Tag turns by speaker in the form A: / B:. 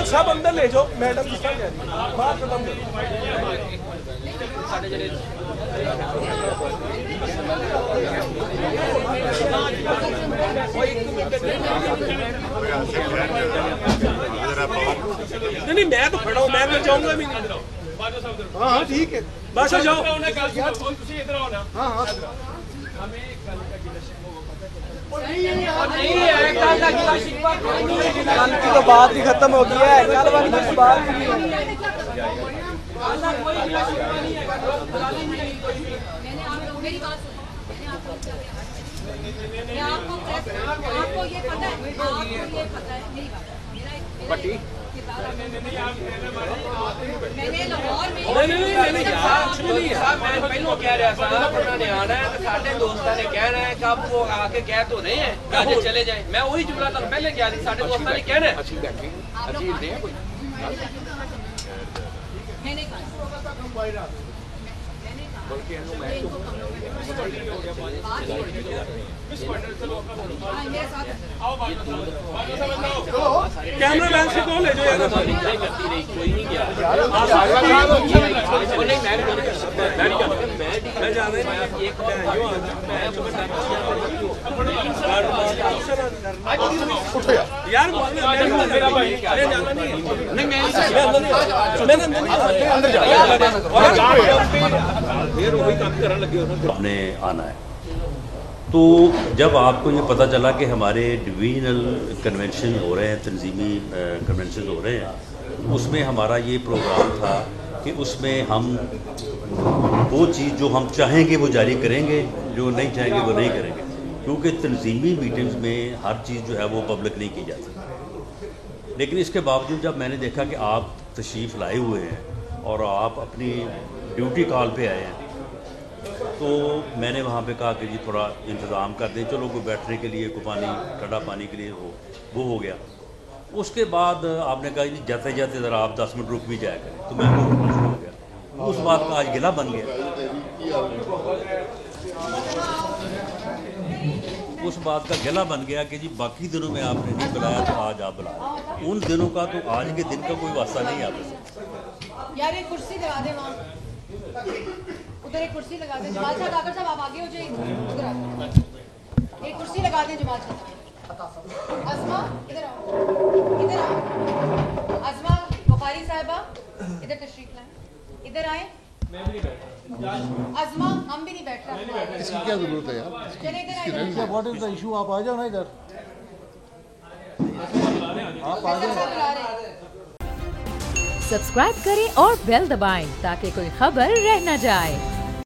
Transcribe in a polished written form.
A: साहब अंदर ले जाओ, मैडम जी बाहर खत्म करो। नहीं मैं तो खड़ा हूँ, मैं तो जाऊंगा भी नहीं। हाँ ठीक है, बस जाओ। हाँ हाँ कल की तो बात ही खत्म हो गई है, कल वाली तो बात ही नहीं है।
B: आपको ये पता है, मेरी बात मैंने लाहौर में
C: पहले कह रहा था उन्होंने आना है तो साढ़े दोस्तों ने कहना है कि अब वो आके कह तो रहे हैं आज चले जाए। मैं वही जुमला तो पहले कह रही साढ़े दोस्तों ने कहना है।
A: कैमरा मैन से कौन ले जाओ यार,
C: कोई नहीं गया
A: मैं जा रहा यार
D: आपने आना है। तो जब आपको ये पता चला कि हमारे डिवीजनल कन्वेंशन हो रहे हैं, तंजीमी कन्वेंशन हो रहे हैं, उसमें हमारा ये प्रोग्राम था कि उसमें हम वो चीज़ जो हम चाहेंगे वो जारी करेंगे, जो नहीं चाहेंगे वो नहीं करेंगे, क्योंकि तंजीमी मीटिंग्स में हर चीज़ जो है वो पब्लिक नहीं की जाती। लेकिन इसके बावजूद जब मैंने देखा कि आप तशरीफ़ लाए हुए हैं और आप अपनी ड्यूटी कॉल पे आए हैं, तो मैंने वहाँ पे कहा कि जी थोड़ा इंतज़ाम कर दें, चलो कोई बैठने के लिए, कोई पानी ठंडा पानी के लिए वो हो गया। उसके बाद आपने कहा जी जाते जाते ज़रा आप 10 मिनट रुक भी जाया करें, तो मैं वो रुकना शुरू हो गया। उस बात का आज गिला बन गया, उस बात का गिला बन गया कि जी बाकी दिनों में आपने नहीं बुलाया तो आज आप बुलाए। उन दिनों का तो आज के दिन का कोई वास्ता नहीं आपस में।
B: यार एक कुर्सी लगा दे वहाँ, उधर एक कुर्सी लगा दे। जमाल साहब आकर साहब आप आगे हो जाइए, उधर एक कुर्सी लगा दें जमाल साहब। अज़मा इधर आओ, इधर आओ। अज़मा बुखारी साहिबा इधर तशरीफ लाएं, इधर आए। अज़मा हम भी नहीं बैठ रहे,
E: इसकी क्या जरूरत है यार?
B: चले इधर आइए।
E: What is the issue? आप आ जाओ ना इधर, आप आ जाओ।
F: सब्सक्राइब करें और बेल दबाएं ताकि कोई खबर रह न जाए।